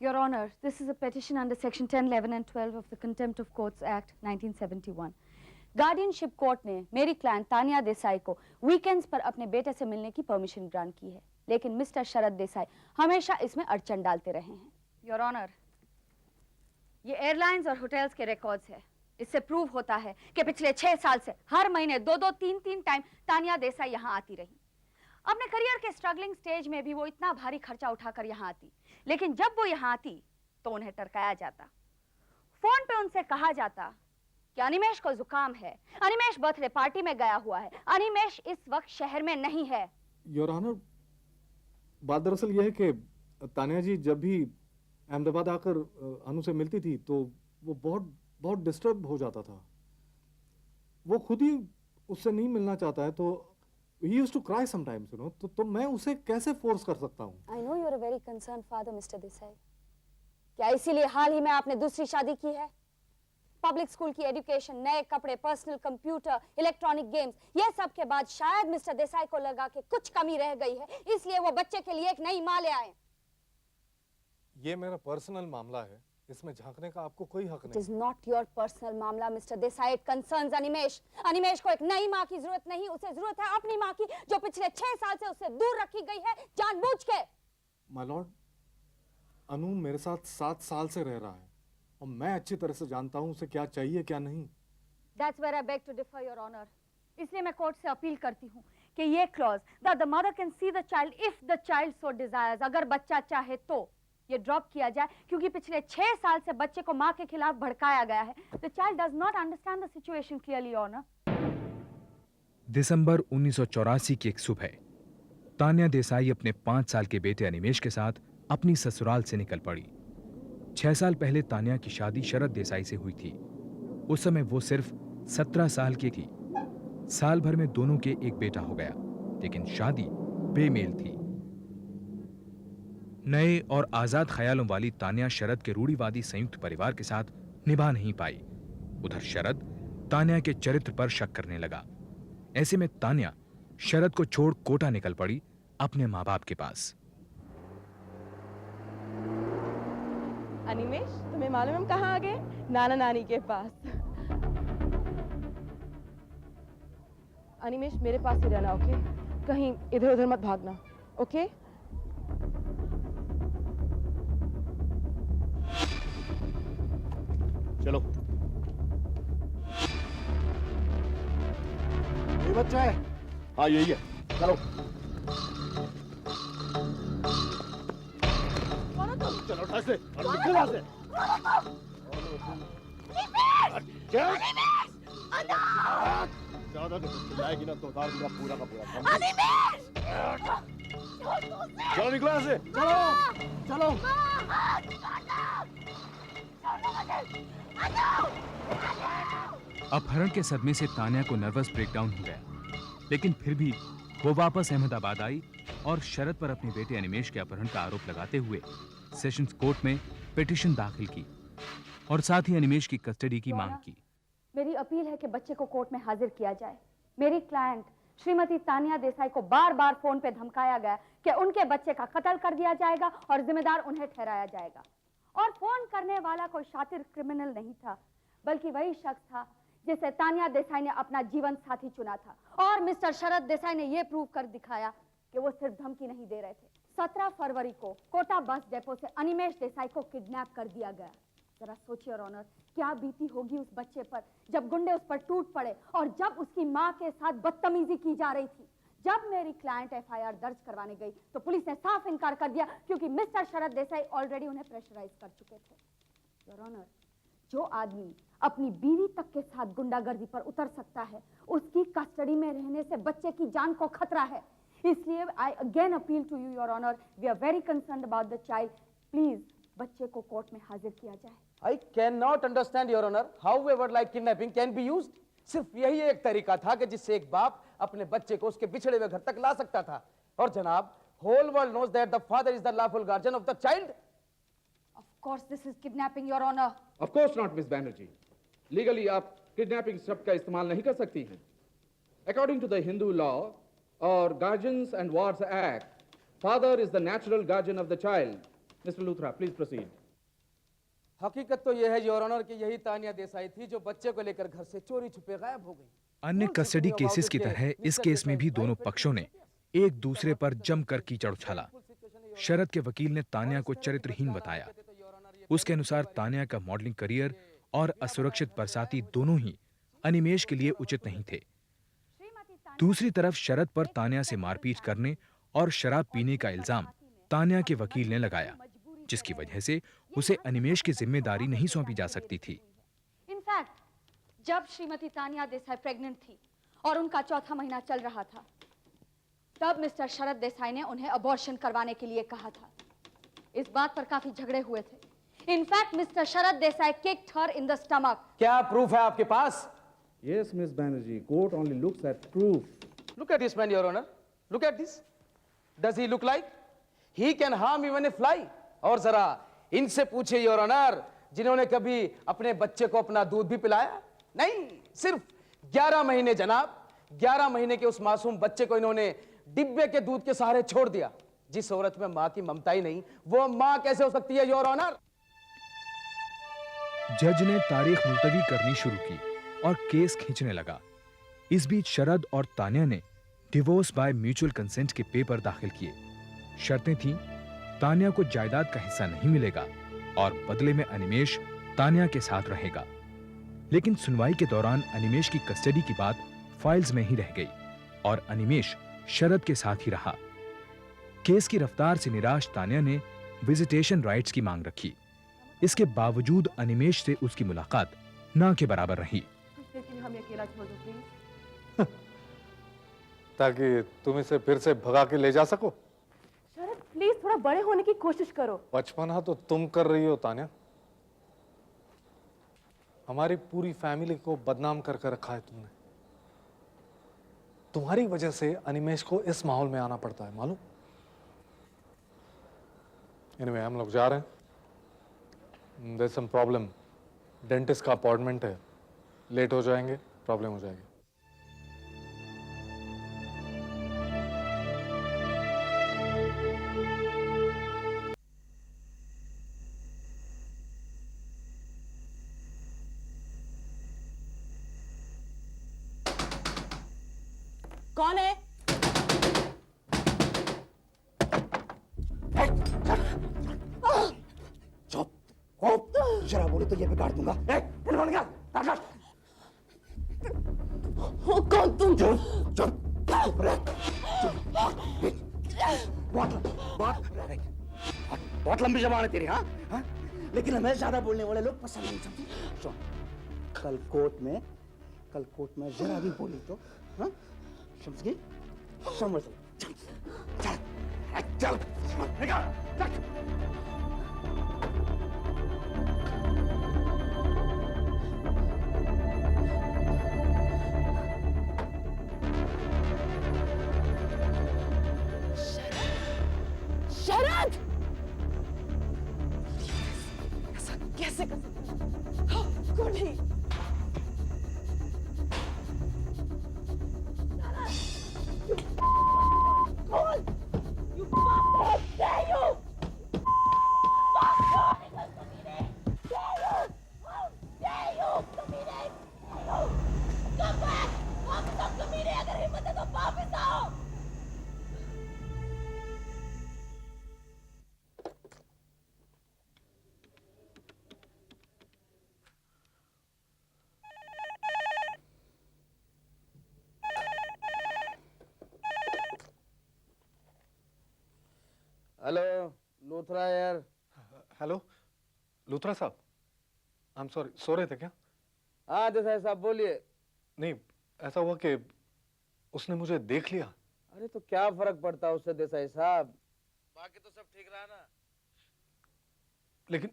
Your Honor, this is a petition under Section 10, 11 and 12 of the Contempt of Courts Act 1971. Guardianship court ने मेरी client Tania Desai को weekends पर अपने बेटे से मिलने की परमिशन ग्रांट की है, लेकिन मिस्टर शरद देसाई हमेशा इसमें अड़चन डालते रहे हैं। योर ऑनर, ये एयरलाइंस और होटल्स के रिकॉर्ड्स है। इससे प्रूव होता है कि पिछले 6 साल से हर महीने 2-2, 3-3 टाइम तानिया देसाई यहाँ आती रही। अपने करियर के स्ट्रगलिंग स्टेज में भी वो इतना भारी खर्चा उठाकर यहाँ आती, लेकिन जब वो यहाँ आती तो उन्हें टरकाया जाता। फोन पे उनसे कहा जाता कि अनिमेश को जुकाम है, अनिमेश बर्थडे पार्टी में गया हुआ है, अनिमेश इस वक्त शहर में नहीं है। योर ऑनर, बात दरअसल यह है कि तानिया जी जब भी अहमदाबाद आकर अनु से मिलती थी तो वो बहुत डिस्टर्ब हो जाता था। वो खुद ही उससे नहीं मिलना चाहता है, तो he used to cry sometimes, you know, तो मैं उसे कैसे फोर्स कर सकता हूँ? I know you're a very concerned father, Mr. Desai. क्या इसीलिए हाल ही में आपने दूसरी शादी की है? पब्लिक स्कूल की एजुकेशन, नए कपड़े, पर्सनल कंप्यूटर, इलेक्ट्रॉनिक गेम्स, ये सब के बाद शायद मिस्टर देसाई को लगा कि कुछ कमी रह गई है, इसलिए वो बच्चे के लिए एक नई माँ ले आए। ये मेरा पर्सनल मामला है, इसमें झांकने का आपको कोई हक नहीं। It is not your personal मामला, mister Desai. It concerns Animesh. Animesh को एक नई माँ की जरूरत नहीं, उसे जरूरत है अपनी माँ की, जो पिछले 6 साल से उससे दूर रखी गई है जानबूझ के। माय लॉर्ड, अनु मेरे साथ 7 साल से रह रहा है और मैं अच्छी तरह से जानता हूँ उसे क्या चाहिए क्या नहीं। That's where I beg to differ, Your Honor. इसलिए मैं कोर्ट से अपील करती हूँ कि ये clause that the mother can see the child if the child so desires, अगर बच्चा चाहे तो ये ड्रॉप किया जाए, क्योंकि पिछले 6 साल से बच्चे को माँ के खिलाफ भड़काया गया है। The child does not understand the situation clearly, Your Honor. दिसंबर 1984 की एक सुबह तानिया देसाई अपने 5 साल के बेटे अनिमेश के साथ अपनी ससुराल से निकल पड़ी। 6 साल पहले तानिया की शादी शरद देसाई से हुई थी। उस समय वो सिर्फ 17 साल की थी। साल भर में दोनों के एक बेटा हो गया, लेकिन शादी बेमेल थी। नए और आजाद ख्यालों वाली तानिया शरद के रूढ़िवादी संयुक्त परिवार के साथ निभा नहीं पाई। उधर शरद तानिया के चरित्र पर शक करने लगा। ऐसे में तानिया शरद को छोड़ कोटा निकल पड़ी अपने माँ बाप के पास। अनिमेश, तुम्हें मालूम हम कहाँ आ गए? नाना नानी के पास। अनिमेश, मेरे पास ही रहना, ओके? कहीं इधर उधर मत भागना, ओके? चलो। ये बच्चा है? हाँ यही है, चलो। चलो उठा से, निकल यहाँ से। ज्यादा चिल्लाएगी ना तो उतार दूंगा पूरा का पूरा। चलो निकलो यहाँ से, चलो चलो। अपहरण के सदमे से तानिया को नर्वस ब्रेकडाउन हो गया, लेकिन फिर भी वो वापस अहमदाबाद आई और शरद पर अपने बेटे अनिमेश के अपहरण का आरोप लगाते हुए सेशंस कोर्ट में पिटीशन दाखिल की और साथ ही अनिमेश की कस्टडी की मांग की। मेरी अपील है कि बच्चे को कोर्ट में हाजिर किया जाए। मेरी क्लाइंट श्रीमती तानिया देसाई को बार-बार फोन पे धमकाया गया कि उनके बच्चे का कत्ल कर दिया जाएगा और जिम्मेदार उन्हें ठहराया जाएगा। और फोन करने वाला कोई शातिर क्रिमिनल नहीं था, बल्कि वही शख्स था जिसे तानिया देसाई ने अपना जीवन साथी चुना था। और मिस्टर शरद देसाई ने यह प्रूव कर दिखाया कि वो सिर्फ धमकी नहीं दे रहे थे। 17 फरवरी को कोटा बस डिपो से अनिमेश देसाई को किडनैप कर दिया गया। जरा सोचिए योर ऑनर, क्या बीती होगी उस बच्चे पर जब गुंडे उस पर टूट पड़े और जब उसकी माँ के साथ बदतमीजी की जा रही थी। जब मेरी क्लाइंट एफआईआर दर्ज करवाने गई तो पुलिस ने साफ इनकार कर दिया, क्योंकि मिस्टर शरद देसाई ऑलरेडी उन्हें प्रेशराइज कर चुके थे। योर ऑनर, जो आदमी अपनी बीवी तक के साथ गुंडागर्दी पर उतर सकता है, उसकी कस्टडी में रहने से बच्चे की जान को खतरा है। इसलिए I again appeal to you your honour, we are very concerned about the child. Please बच्चे को कोर्ट में हाजिर किया जाए। I cannot understand, Your Honor, however like kidnapping can be used. सिर्फ यही एक तरीका था कि जिससे एक बाप अपने बच्चे को उसके बिछड़े हुए घर तक ला सकता था। और जनाब, whole world knows that the father is the lawful guardian of the child. Of course, this is kidnapping, Your Honor. Of course not, Miss Banerjee. Legally, आप kidnapping शब्द का इस्तेमाल नहीं कर सकती हैं. According to the Hindu law or Guardians and Wards Act, father is the natural guardian of the child. Mr. Luthra, please proceed. हकीकत तो यह है योर ऑनर कि यही तानिया देसाई थी जो बच्चे को लेकर घर से चोरी छुपे गायब हो गई। अन्य कस्टडी केसेस की तरह इस केस में भी दोनों पक्षों ने एक दूसरे पर जमकर कीचड़ उछाला। शरद के वकील ने तान्या को चरित्रहीन बताया। उसके अनुसार तान्या का मॉडलिंग करियर और असुरक्षित बरसाती दोनों ही अनिमेष के लिए उचित नहीं थे। दूसरी तरफ शरद पर तान्या से मारपीट करने और शराब पीने का इल्जाम तान्या के वकील ने लगाया, जिसकी वजह से उसे अनिमेष की जिम्मेदारी नहीं सौंपी जा सकती थी। इनफैक्ट जब श्रीमती तानिया देसाई प्रेग्नेंट थी और उनका चौथा महीना चल रहा था, तब मिस्टर शरद देसाई ने उन्हें अबॉर्शन करवाने के लिए कहा था। इस बात पर काफी झगड़े हुए थे। In fact mister Sharad Desai kicked her in the stomach. क्या प्रूफ है आपके पास? Yes, Miss Banerjee. Court only looks at proof. Look at this man, Your Honor. Look at this. Does he look like? He can harm even a fly. और जरा इनसे पूछे your honour, जिन्होंने कभी अपने बच्चे को अपना दूध भी पिलाया? नहीं, सिर्फ 11 महीने जनाब। 11 महीने के उस मासूम बच्चे को इन्होंने डिब्बे के दूध के सहारे छोड़ दिया। जिस औरत में मां की ममता ही नहीं, वो मां कैसे हो सकती है योर ऑनर? जज ने तारीख मुलतवी करनी शुरू की और केस खींचने लगा। इस बीच शरद और तान्या ने डिवोर्स बाय म्यूचुअल कंसेंट के पेपर दाखिल किए। शर्तें थीं, तान्या को जायदाद का हिस्सा नहीं मिलेगा और बदले में अनिमेष तान्या के साथ रहेगा। लेकिन सुनवाई के दौरान अनिमेष की कस्टडी की बात फाइल्स में ही रह गई और अनिमेष शरद के साथ ही रहा। केस की रफ्तार से निराश तान्या ने विजिटेशन राइट्स की मांग रखी। इसके बावजूद अनिमेष से उसकी मुलाकात ना के बराबर रही। लेकिन हमें अकेला छोड़ दो प्लीज। ताकि तुम इसे फिर से भगा के ले जा सको। शरद प्लीज थोड़ा बड़े होने की कोशिश करो। बचपना तो तुम कर रही हो तान्या। हमारी पूरी फैमिली को बदनाम कर रखा है तुमने। तुम्हारी वजह से अनिमेष को इस माहौल में आना पड़ता है, मालूम? एनीवे, हम लोग जा रहे हैं। There's some problem. डेंटिस्ट का अपॉइंटमेंट है, लेट हो जाएंगे, प्रॉब्लम हो जाएगी। कौन है? चुप। जरा बोले तो ये बिगाड़ दूंगा। हो कौन तुम? चुप चुप रह। बहुत लंबी जबान है तेरी। हाँ, लेकिन हमें ज्यादा बोलने वाले लोग पसंद नहीं। समझी? सुन, कल कोर्ट में जरा भी बोली तो हाँ, समझ गई? समझ चल चल चल चल। शरद! ऐसा कैसे कर सकते हो? कौन है? हेलो लूथरा यार। हेलो लूथरा साहब, आई एम सॉरी, सो रहे थे क्या? हाँ देसाई साहब बोलिए। नहीं, ऐसा हुआ कि उसने मुझे देख लिया। अरे तो क्या फर्क पड़ता है उससे देसाई साहब, बाकी तो सब ठीक रहा ना। लेकिन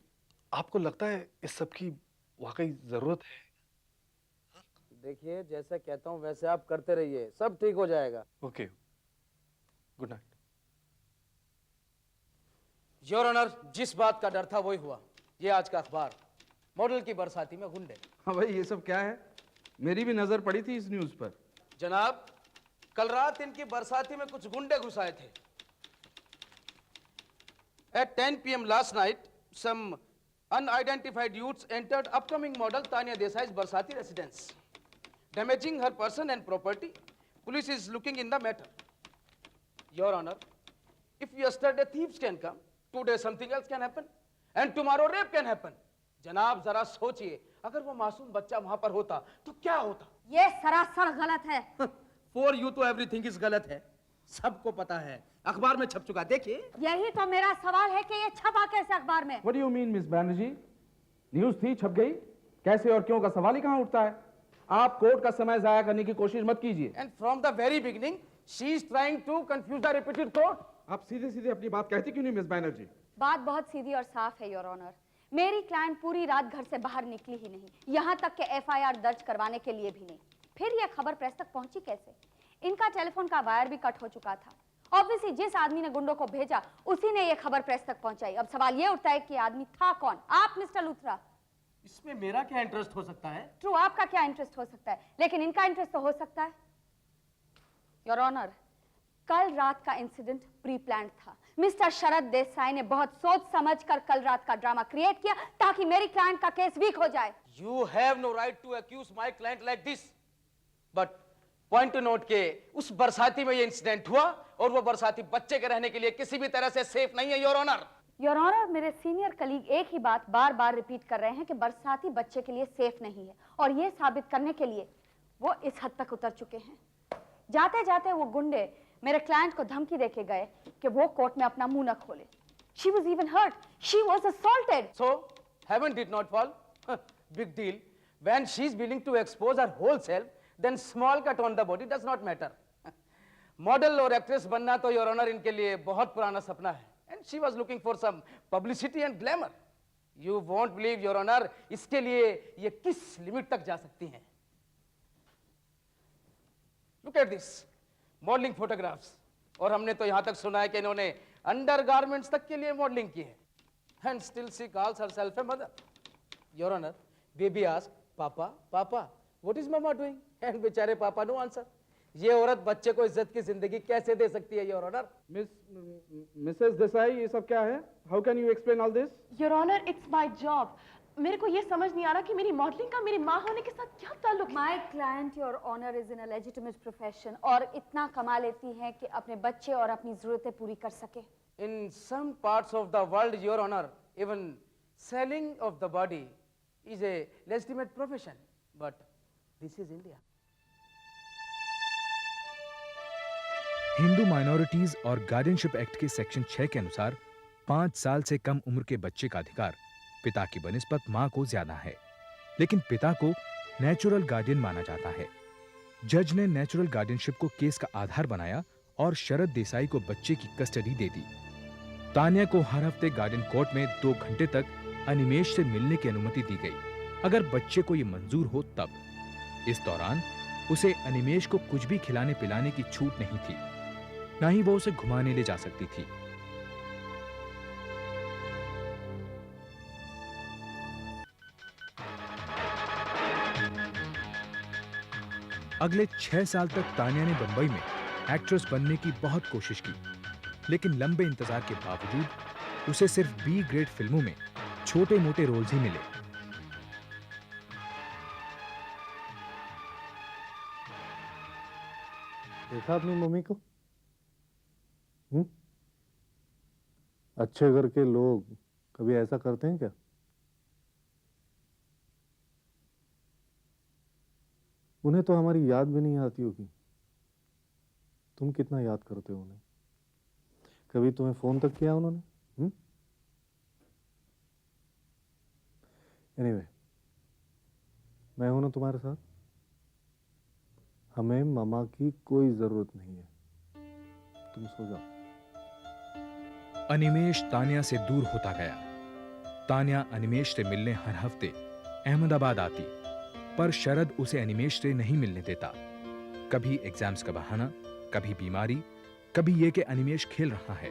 आपको लगता है इस सब की वाकई जरूरत है? देखिए जैसा कहता हूँ वैसे आप करते रहिए, सब ठीक हो जाएगा। Okay, good night. Your honour, जिस बात का डर था वही हुआ। ये आज का अखबार, मॉडल की बरसाती में गुंडे। हाँ भाई, ये सब क्या है? मेरी भी नजर पड़ी थी इस न्यूज पर। जनाब, कल रात इनकी बरसाती में कुछ गुंडे घुस आए थे। At 10 p.m. last night, some unidentified youths entered upcoming model Tanya Desai's Barsati residence, damaging her person and property. Police is looking in the matter. Your Honor, if yesterday thieves can come, today something else can happen, and tomorrow rape can happen. जनाब जरा सोचिए, अगर वो मासूम बच्चा वहां पर होता तो क्या होता? ये सरासर गलत है। फॉर यू तो एवरीथिंग इज गलत है, सबको पता है, अखबार में छप चुका, देखिए। यही तो मेरा सवाल है कि ये छपा कैसे अखबार में? What do you mean, Miss Banerjee? News थी, छप गई, कैसे और क्यों का सवाल ही कहां उठता है? आप कोर्ट का समय जाया करने की कोशिश मत कीजिए। And from the very beginning she is trying to confuse the repeated court. आप सीधे सीधे अपनी बात कहती क्यों नहीं, मिस बैनर्जी? बात बहुत सीधी और साफ है योर ऑनर। मेरी क्लाइंट पूरी रात घर से बाहर निकली ही नहीं, यहाँ तक कि एफआईआर दर्ज करवाने के लिए भी नहीं। फिर यह खबर प्रेस तक पहुंची कैसे? इनका टेलीफोन का वायर भी कट हो चुका था। ऑब्वियसली जिस आदमी ने गुंडों को भेजा उसी ने यह खबर प्रेस तक पहुंचाई। अब सवाल यह उठता है कि आदमी था कौन? आप मिस्टर लूथरा। इसमें मेरा क्या इंटरेस्ट हो सकता है? ट्रू, आपका क्या इंटरेस्ट हो सकता है, लेकिन इनका इंटरेस्ट तो हो सकता है। योर ऑनर, कल रात का इंसिडेंट प्री प्लान्ड था। मिस्टर शरद देसाई ने बहुत सोच समझकर कल रात का ड्रामा क्रिएट किया ताकि मेरी क्लाइंट का केस वीक हो जाए। You have no right to accuse my client like this. But point to note के उस बरसाती में ये इंसिडेंट हुआ और वो बरसाती बच्चे के रहने के लिए किसी भी तरह से सेफ नहीं है योर ऑनर। योर ऑनर, मेरे सीनियर कलीग एक ही बात बार बार रिपीट कर रहे हैं कि बरसाती बच्चे के लिए सेफ नहीं है, और ये साबित करने के लिए वो इस हद तक उतर चुके हैं। जाते जाते वो गुंडे मेरे क्लाइंट को धमकी देके गए कि वो कोर्ट में अपना मुंह न खोले। She was even hurt. She was assaulted. So, heaven did not fall. Big deal. When she is willing to expose her whole self, then small cut on the body does not matter. Model और actress बनना तो your honour इनके लिए बहुत पुराना सपना है, and she was looking for some publicity and glamour. You won't believe your honour, इसके लिए ये किस लिमिट तक जा सकती हैं। Look at this modelling photographs, और हमने तो यहां तक सुना है कि इन्होंने अंडरगारमेंट्स तक के लिए मॉडलिंग की है, and still she calls herself a mother. Your honour, baby ask papa papa what is mamma doing, and बेचारे पापा नो आंसर। ये औरत बच्चे को इज्जत की जिंदगी कैसे दे सकती है योर ऑनर? मिसेस देसाई, ये सब क्या है? How can you explain all this? Your honour, it's my job. मेरे को ये समझ नहीं आ रहा कि मेरी मॉडलिंग का मेरी माँ होने के साथ क्या ताल्लुक है। My client your honour is in a legitimate profession, और इतना कमा लेती है कि अपने बच्चे और अपनी जरूरतें पूरी कर सके। In some parts of the world, your honor, even selling of the body is a legitimate profession, but this is India. Hindu minorities और गार्डियनशिप एक्ट के सेक्शन 6 के अनुसार 5 साल से कम उम्र के बच्चे का अधिकार पिता की बनिस्बत मां को ज्यादा है, लेकिन पिता को नेचुरल गार्डियन माना जाता है। जज ने नेचुरल गार्डियनशिप को केस का आधार बनाया और शरद देसाई को बच्चे की कस्टडी दे दी। तान्या को हर हफ्ते गार्डियन कोर्ट में 2 घंटे तक अनिमेश से मिलने की अनुमति दी गई, अगर बच्चे को यह मंजूर हो तब। इस दौरान उसे अनिमेश को कुछ भी खिलाने पिलाने की छूट नहीं थी, ना ही वो उसे घुमाने ले जा सकती थी। अगले 6 साल तक तान्या ने बंबई में एक्ट्रेस बनने की बहुत कोशिश की, लेकिन लंबे इंतजार के बावजूद उसे सिर्फ बी ग्रेड फिल्मों में छोटे मोटे रोल्स ही मिले। देखा अपनी मम्मी को? अच्छे घर के लोग कभी ऐसा करते हैं क्या? उन्हें तो हमारी याद भी नहीं आती होगी। तुम कितना याद करते हो उन्हें? कभी तुम्हें फोन तक किया उन्होंने? एनीवे, मैं हूं ना तुम्हारे साथ। हमें मामा की कोई जरूरत नहीं है, तुम सो जाओ। अनिमेश तान्या से दूर होता गया। तान्या अनिमेश से मिलने हर हफ्ते अहमदाबाद आती, पर शरद उसे अनिमेश से नहीं मिलने देता। कभी एग्जाम्स का बहाना, कभी बीमारी, कभी यह कि अनिमेश खेल रहा है।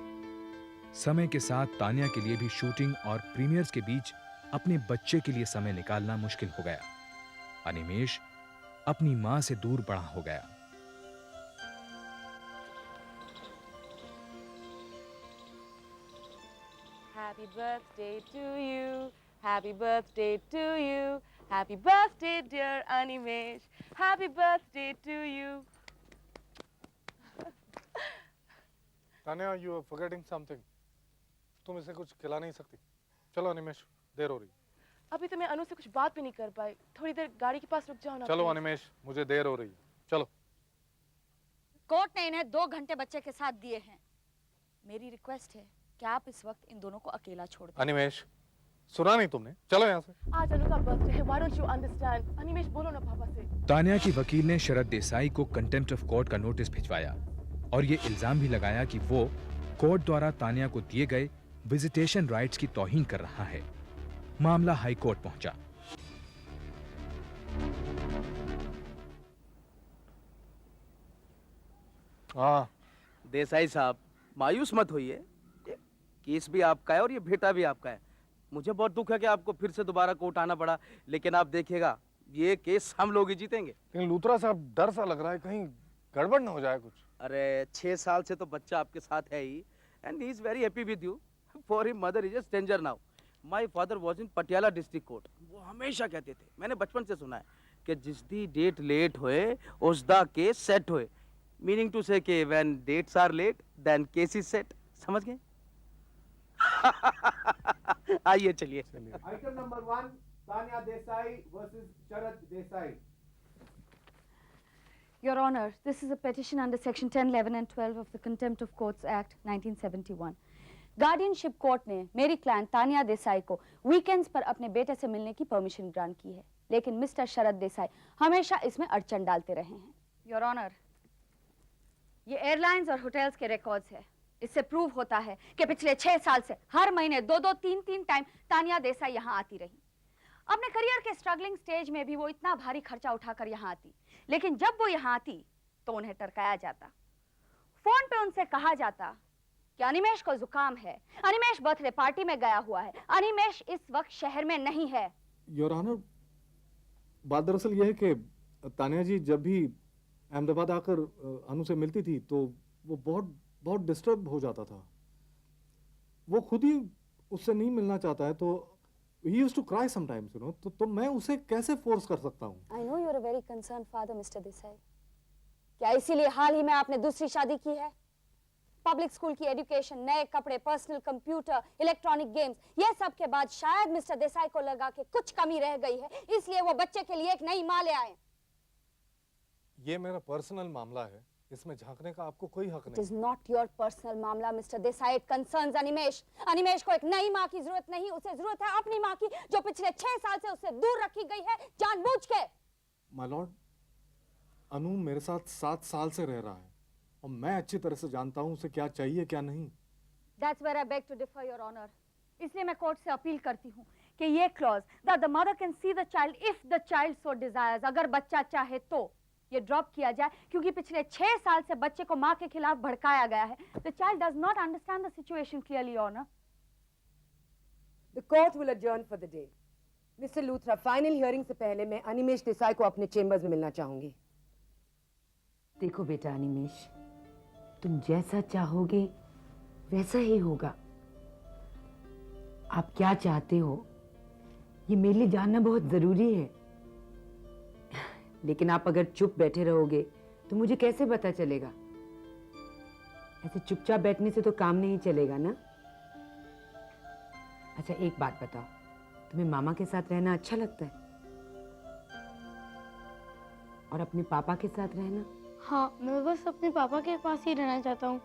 समय के साथ तान्या के लिए भी शूटिंग और प्रीमियर्स के बीच अपने बच्चे के लिए समय निकालना मुश्किल हो गया। अनिमेश अपनी मां से दूर बड़ा हो गया। Happy birthday to you. Happy birthday to you. Happy birthday, dear Animesh. Happy birthday to you. Tanya, you are forgetting something. तुम इसे कुछ खिला नहीं सकती. चलो अनिमेश, देर हो रही. अभी तो मैं अनु से कुछ बात भी नहीं कर पाई. थोड़ी देर गाड़ी के पास रुक जाओ ना. चलो please. अनिमेश, मुझे देर हो रही है. चलो. कोर्ट ने इन्हें 2 घंटे बच्चे के साथ दिए हैं. मेरी रिक्वेस्ट है कि आप इस वक्त इन दोनों को अकेला छोड़ दें. अनिमेश, सुना नहीं तुमने? चलो यहाँ से. आज अनु का बर्थडे है. Why don't you understand? Animesh बोलो ना पापा से. तान्या की वकील ने शरद देसाई को कंटेम्प्ट ऑफ कोर्ट का नोटिस भिजवाया और ये इल्जाम भी लगाया कि वो कोर्ट द्वारा तान्या को दिए गए विजिटेशन राइट्स की तौहीन कर रहा है. मामला हाई कोर्ट पहुंचा. हाँ. देसाई साहब, मायूस मत होइए. ये केस भी आपका है और ये बेटा भी आपका है. मुझे बहुत दुख है कि आपको फिर से दोबारा कोर्ट आना पड़ा, लेकिन आप देखिएगा ये केस हम लोग ही जीतेंगे. लेकिन लूथरा साहब, डर सा लग रहा है कहीं गड़बड़ ना हो जाए कुछ. अरे 6 साल से तो बच्चा आपके साथ है ही, and he is very happy with you. For him mother is a stranger now. My father was in Patiala district court. वो हमेशा कहते थे, मैंने बचपन से सुना है कि जिस दी डेट लेट होए उस दा केस सेट होए. मीनिंग टू से कि when dates are late then case is set. समझ गए? आइए चलिए. Item number 1, Tanya Desai versus Sharad Desai. Your Honor, this is a petition under Section 10, 11 and 12 of the Contempt of Courts Act 1971. Guardianship court ने मेरी client Tania Desai को weekends पर अपने बेटे से मिलने की परमिशन ग्रांट की है, लेकिन मिस्टर शरद देसाई हमेशा इसमें अड़चन डालते रहे हैं. योर ऑनर, ये एयरलाइंस और होटल्स के रिकॉर्ड्स है. इससे प्रूव होता है कि पिछले 6 साल से हर महीने 2-2, 3-3 टाइम तानिया देसाई यहाँ आती रही. अपने करियर के स्ट्रगलिंग स्टेज में भी वो इतना भारी खर्चा उठाकर यहाँ आती, लेकिन जब वो यहाँ आती तो उन्हें टरकाया जाता. फोन पे उनसे कहा जाता कि अनिमेश को जुकाम है, अनिमेश बर्थडे पार्टी में गया हुआ है, अनिमेश इस वक्त शहर में नहीं है. योर ऑनर, बात दरअसल यह है कि तान्या जी जब भी अहमदाबाद आकर अनु से मिलती थी तो वो बहुत बहुत डिस्टर्ब हो जाता था. वो खुद ही उससे नहीं मिलना चाहता है, तो he used to cry sometimes, you know. तो मैं उसे कैसे फोर्स कर सकता हूँ? I know you're a very concerned father, Mr. Desai. क्या इसीलिए हाल ही में आपने दूसरी शादी की है? पब्लिक स्कूल की एजुकेशन, नए कपड़े, पर्सनल कंप्यूटर, इलेक्ट्रॉनिक गेम्स, ये सब के बाद शायद मिस्टर देसाई को लगा कि कुछ कमी रह गई है, इसलिए वो बच्चे के लिए एक नई माँ ले आए. ये मेरा पर्सनल मामला है, इसमें झांकने का आपको कोई हक It नहीं. is not your personal मामला, mister Desai. It concerns Animesh. Animesh को एक नई माँ की जरूरत नहीं, उसे जरूरत है अपनी माँ की, जो पिछले 6 साल से उससे दूर रखी गई है जानबूझ के. माय लॉर्ड, अनु मेरे साथ 7 साल से रह रहा है और मैं अच्छी तरह से जानता हूँ उसे क्या चाहिए क्या नहीं. That's where I beg to differ, Your Honor. इसलिए मैं कोर्ट से अपील करती हूँ कि ये clause that the mother can see the child if the child so desires, अगर बच्चा चाहे तो ये ड्रॉप किया जाए, क्योंकि पिछले 6 साल से बच्चे को माँ के खिलाफ भड़काया गया है. The child does not understand the situation clearly, Your Honor. The court will adjourn for the day. Mr. Luthra, final hearing से पहले मैं अनिमेश देसाई को अपने चेम्बर्स में मिलना चाहूंगी. देखो बेटा अनिमेश, तुम जैसा चाहोगे वैसा ही होगा. आप क्या चाहते हो ये मेरे लिए जानना बहुत जरूरी है. लेकिन आप अगर चुप बैठे रहोगे तो मुझे कैसे पता चलेगा? ऐसे चुपचाप बैठने से तो काम नहीं चलेगा ना. अच्छा एक बात बताओ, तुम्हें मामा के साथ रहना अच्छा लगता है? और अपने पापा के साथ रहना? हाँ, मैं बस अपने पापा के पास ही रहना चाहता हूँ.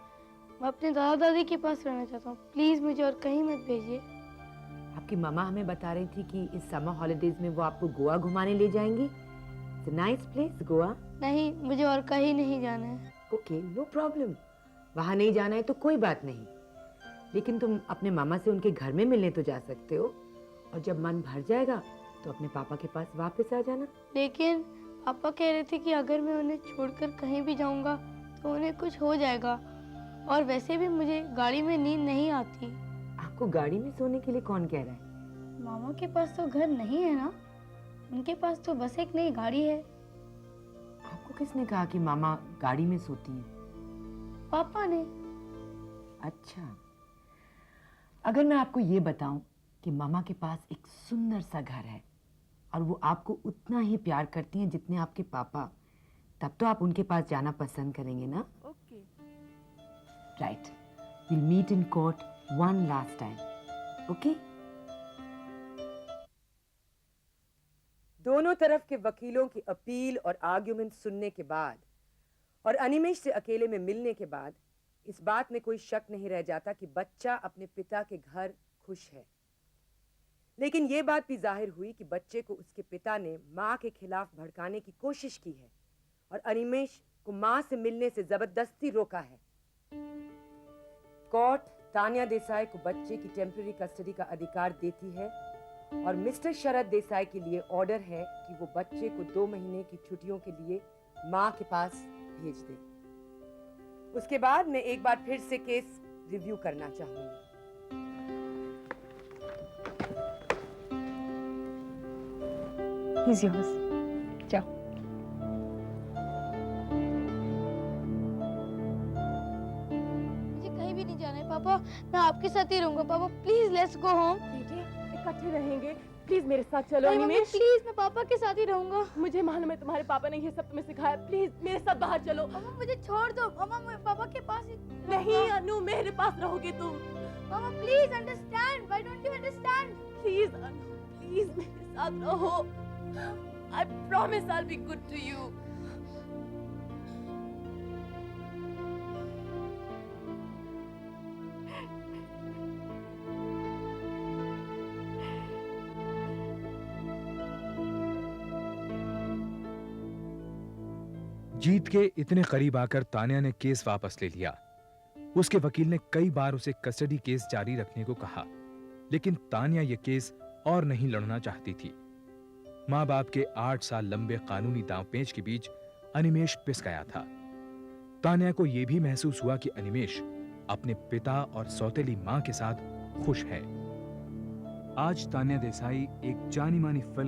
मैं अपने दादा दादी के पास रहना चाहता हूँ. प्लीज मुझे और कहीं मत भेजिए. आपकी मामा हमें बता रही थी कि इस समर हॉलिडेज में वो आपको गोवा घुमाने ले जाएंगी. It's a nice place, Goa. नहीं, मुझे और कहीं नहीं जाना है. Okay, no problem. वहाँ नहीं जाना है तो कोई बात नहीं, लेकिन तुम अपने मामा से उनके घर में मिलने तो जा सकते हो, और जब मन भर जाएगा तो अपने पापा के पास वापस आ जाना. लेकिन पापा कह रहे थे कि अगर मैं उन्हें छोड़कर कहीं भी जाऊंगा तो उन्हें कुछ हो जाएगा, और वैसे भी मुझे गाड़ी में नींद नहीं आती. आपको गाड़ी में सोने के लिए कौन कह रहा है? मामा के पास तो घर नहीं है ना, उनके पास तो बस एक नई गाड़ी है. आपको किसने कहा कि मामा गाड़ी में सोती है? पापा ने. अच्छा, अगर मैं आपको ये बताऊं कि मामा के पास एक सुंदर सा घर है और वो आपको उतना ही प्यार करती हैं जितने आपके पापा, तब तो आप उनके पास जाना पसंद करेंगे ना? Okay. Right, we'll meet in court one last time. Okay? दोनों तरफ के वकीलों की अपील और आर्ग्यूमेंट सुनने के बाद और अनिमेश से अकेले में मिलने के बाद इस बात में कोई शक नहीं रह जाता कि बच्चा अपने पिता के घर खुश है। लेकिन यह बात भी जाहिर हुई कि बच्चे को उसके पिता ने मां के खिलाफ भड़काने की कोशिश की है और अनिमेश को मां से मिलने से जबरदस्ती रोका है। कोर्ट तान्या देसाई को बच्चे की टेम्पररी कस्टडी का अधिकार देती है और मिस्टर शरद देसाई के लिए ऑर्डर है कि वो बच्चे को 2 महीने की छुट्टियों के लिए मां के पास भेज दे। उसके बाद मैं एक बार फिर से केस रिव्यू करना चाहूंगी। He's yours. जाओ। मुझे कहीं भी नहीं जाना है पापा, मैं आपके साथ ही रहूंगा। पापा प्लीज लेट्स गो होम। बेटे इकट्ठे रहेंगे, प्लीज मेरे साथ चलो। नहीं मम्मी अनिमेश प्लीज, मैं पापा के साथ ही रहूंगा। मुझे मालूम है तुम्हारे पापा ने ये सब तुम्हें सिखाया, प्लीज मेरे साथ बाहर चलो। मामा मुझे छोड़ दो, मामा मैं पापा के पास ही नहीं अनु, मेरे पास रहोगे तुम। मामा please understand, why don't you understand? Please Anu, please मेरे साथ रहो। I promise I'll be good to you. जीत के इतने करीब आकर तान्या ने केस वापस ले लिया। उसके वकील ने कई बार उसे कस्टडी केस जारी रखने को कहा, लेकिन तान्या ये केस और नहीं लड़ना चाहती थी। मां बाप के 8 साल लंबे कानूनी दांवपेच के बीच अनिमेश पिस गया था। तान्या को यह भी महसूस हुआ कि अनिमेश अपने पिता और सौतेली मां के साथ खुश है। आज तान्या देसाई एक जानी मानी फिल्म